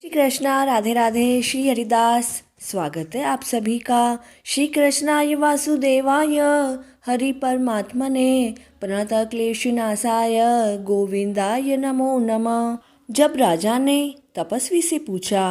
श्री कृष्णा, राधे राधे। श्री हरिदास। स्वागत है आप सभी का। श्री कृष्णाय वासुदेवाय हरि परमात्मने प्रणत क्लेशनाशाय गोविंदाय नमो नमः। जब राजा ने तपस्वी से पूछा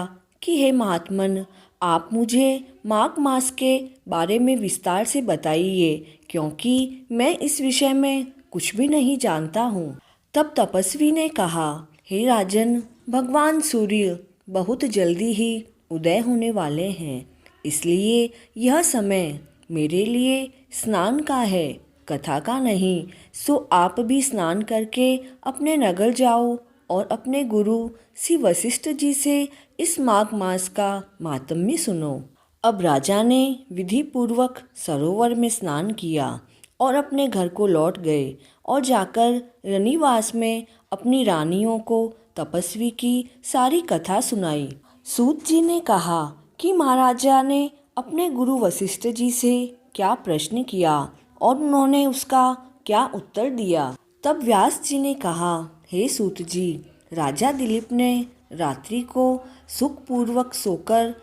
कि हे महात्मन, आप मुझे माघ मास के बारे में विस्तार से बताइए, क्योंकि मैं इस विषय में कुछ भी नहीं जानता हूँ। तब तपस्वी ने कहा, हे राजन, भगवान सूर्य बहुत जल्दी ही उदय होने वाले हैं, इसलिए यह समय मेरे लिए स्नान का है, कथा का नहीं। सो आप भी स्नान करके अपने नगर जाओ और अपने गुरु श्री वशिष्ठ जी से इस माघ मास का माहात्म्य सुनो। अब राजा ने विधि पूर्वक सरोवर में स्नान किया और अपने घर को लौट गए और जाकर रनिवास में अपनी रानियों को तपस्वी की सारी कथा सुनाई। सूत जी ने कहा कि महाराजा ने अपने गुरु वशिष्ठ जी से क्या प्रश्न किया और उन्होंने उसका क्या उत्तर दिया। तब व्यास जी ने कहा, हे सूत जी, राजा दिलीप ने रात्रि को सुखपूर्वक सोकर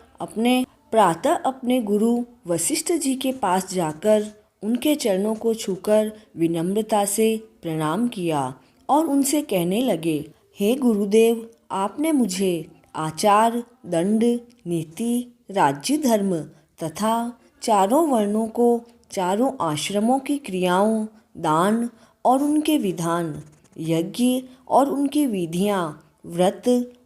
प्रातः अपने गुरु वशिष्ठ जी के पास जाकर उनके चरणों को छूकर विनम्रता से प्रणाम किया और उनसे कहने लगे, हे गुरुदेव, आपने मुझे आचार, दंड, नीति, राज्य धर्म तथा चारों वर्णों को, चारों आश्रमों की क्रियाओं, दान और उनके विधान, यज्ञ और उनकी विधियाँ, व्रत,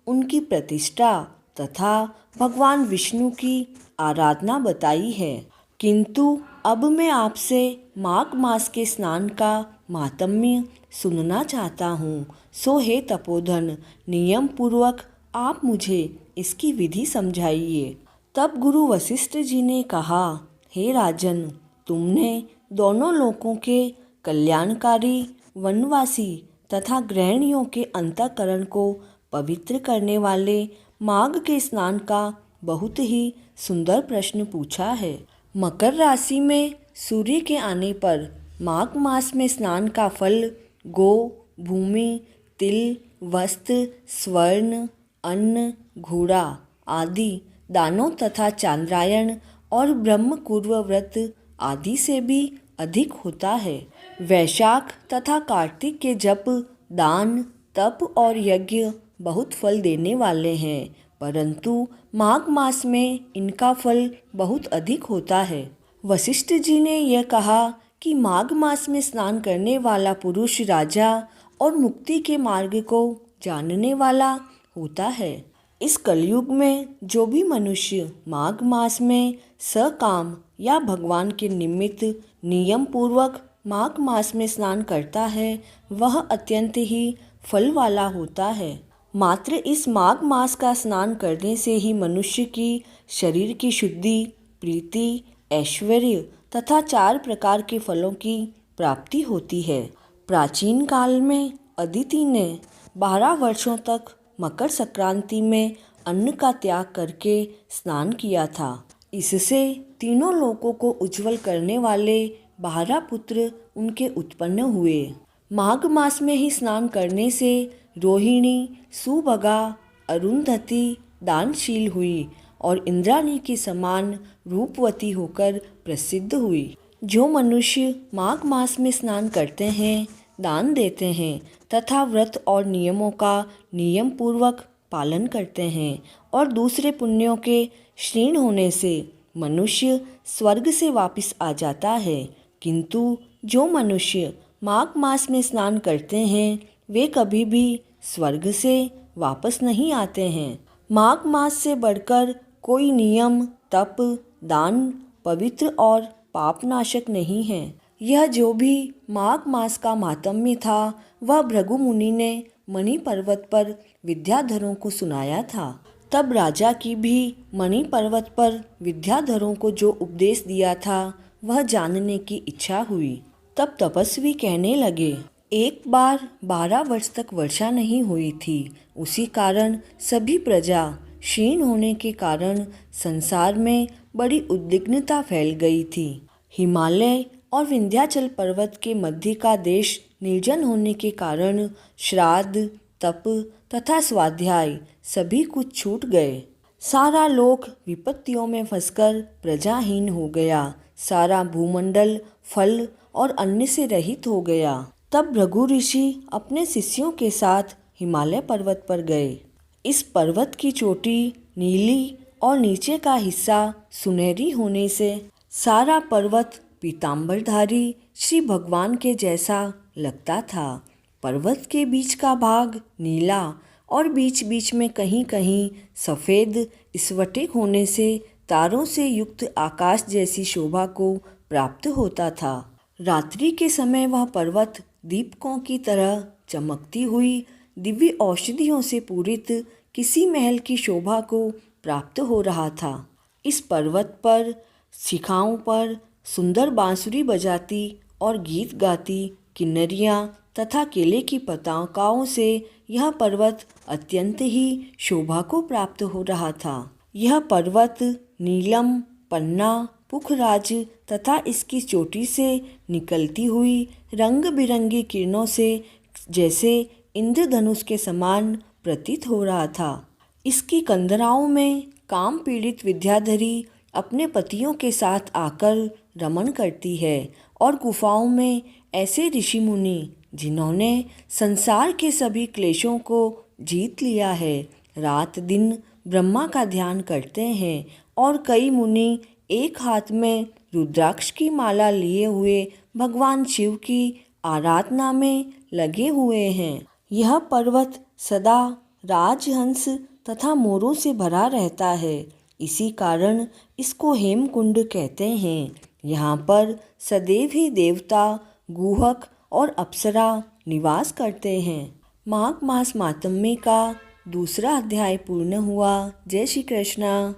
उनकी प्रतिष्ठा तथा भगवान विष्णु की आराधना बताई है। किंतु अब मैं आपसे माघ मास के स्नान का माहात्म्य सुनना चाहता हूँ। सो हे तपोधन, नियम पूर्वक आप मुझे इसकी विधि समझाइए। तब गुरु वशिष्ठ जी ने कहा, हे राजन, तुमने दोनों लोकों के कल्याणकारी, वनवासी तथा गृहिणियों के अंतःकरण को पवित्र करने वाले माघ के स्नान का बहुत ही सुंदर प्रश्न पूछा है। मकर राशि में सूर्य के आने पर माघ मास में स्नान का फल गो, भूमि, तिल, वस्त्र, स्वर्ण, अन्न, घोड़ा आदि दानों तथा चांद्रायण और ब्रह्मपूर्व व्रत आदि से भी अधिक होता है। वैशाख तथा कार्तिक के जप, दान, तप और यज्ञ बहुत फल देने वाले हैं, परंतु माघ मास में इनका फल बहुत अधिक होता है। वशिष्ठ जी ने यह कहा कि माघ मास में स्नान करने वाला पुरुष राजा और मुक्ति के मार्ग को जानने वाला होता है। इस कलयुग में जो भी मनुष्य माघ मास में सकाम या भगवान के निमित्त नियम पूर्वक माघ मास में स्नान करता है, वह अत्यंत ही फल वाला होता है। मात्र इस माघ मास का स्नान करने से ही मनुष्य की शरीर की शुद्धि, प्रीति, ऐश्वर्य तथा 4 प्रकार के फलों की प्राप्ति होती है। प्राचीन काल में अदिति ने 12 वर्षों तक मकर संक्रांति में अन्न का त्याग करके स्नान किया था। इससे तीनों लोकों को उज्जवल करने वाले 12 पुत्र उनके उत्पन्न हुए। माघ मास में ही स्नान करने से रोहिणी, सुभगा, अरुंधति दानशील हुई और इंद्राणी के समान रूपवती होकर प्रसिद्ध हुई। जो मनुष्य माघ मास में स्नान करते हैं, दान देते हैं तथा व्रत और नियमों का नियम पूर्वक पालन करते हैं और दूसरे पुण्यों के क्षीण होने से मनुष्य स्वर्ग से वापस आ जाता है, किंतु जो मनुष्य माघ मास में स्नान करते हैं, वे कभी भी स्वर्ग से वापस नहीं आते हैं। माघ मास से बढ़कर कोई नियम, तप, दान पवित्र और पापनाशक नहीं है। यह जो भी माघ मास का माहात्म्य था, वह भृगु मुनि ने मणि पर्वत पर विद्याधरों को सुनाया था। तब राजा की भी मणि पर्वत पर विद्याधरों को जो उपदेश दिया था, वह जानने की इच्छा हुई। तब तपस्वी कहने लगे, एक बार 12 वर्ष तक वर्षा नहीं हुई थी। उसी कारण सभी प्रजा क्षीण होने के कारण संसार में बड़ी उद्विग्नता फैल गई थी। हिमालय और विंध्याचल पर्वत के मध्य का देश निर्जन होने के कारण श्राद्ध, तप तथा स्वाध्याय सभी कुछ छूट गए। सारा लोक विपत्तियों में फंसकर प्रजाहीन हो गया। सारा भूमंडल फल और अन्न से रहित हो गया। तब भृगु ऋषि अपने शिष्यों के साथ हिमालय पर्वत पर गए। इस पर्वत की चोटी नीली और नीचे का हिस्सा सुनहरी होने से सारा पर्वत पीतांबरधारी श्री भगवान के जैसा लगता था। पर्वत के बीच का भाग नीला और बीच बीच में कहीं कहीं सफ़ेद स्फटिक होने से तारों से युक्त आकाश जैसी शोभा को प्राप्त होता था। रात्रि के समय वह पर्वत दीपकों की तरह चमकती हुई दिव्य औषधियों से पूरित किसी महल की शोभा को प्राप्त हो रहा था। इस पर्वत पर शिखाओं पर सुंदर बांसुरी बजाती और गीत गाती किन्नरियाँ तथा केले की पताकाओं से यह पर्वत अत्यंत ही शोभा को प्राप्त हो रहा था। यह पर्वत नीलम, पन्ना, पुखराज तथा इसकी चोटी से निकलती हुई रंग बिरंगी किरणों से जैसे इंद्रधनुष के समान प्रतीत हो रहा था। इसकी कंदराओं में काम पीड़ित विद्याधरी अपने पतियों के साथ आकर रमण करती है और गुफाओं में ऐसे ऋषि मुनि जिन्होंने संसार के सभी क्लेशों को जीत लिया है रात दिन ब्रह्मा का ध्यान करते हैं और कई मुनि एक हाथ में रुद्राक्ष की माला लिए हुए भगवान शिव की आराधना में लगे हुए हैं। यह पर्वत सदा राजहंस तथा मोरों से भरा रहता है। इसी कारण इसको हेमकुंड कहते हैं। यहाँ पर सदैव ही देवता, गुहक और अप्सरा निवास करते हैं। माघ मास मातम्य का दूसरा अध्याय पूर्ण हुआ। जय श्री कृष्ण।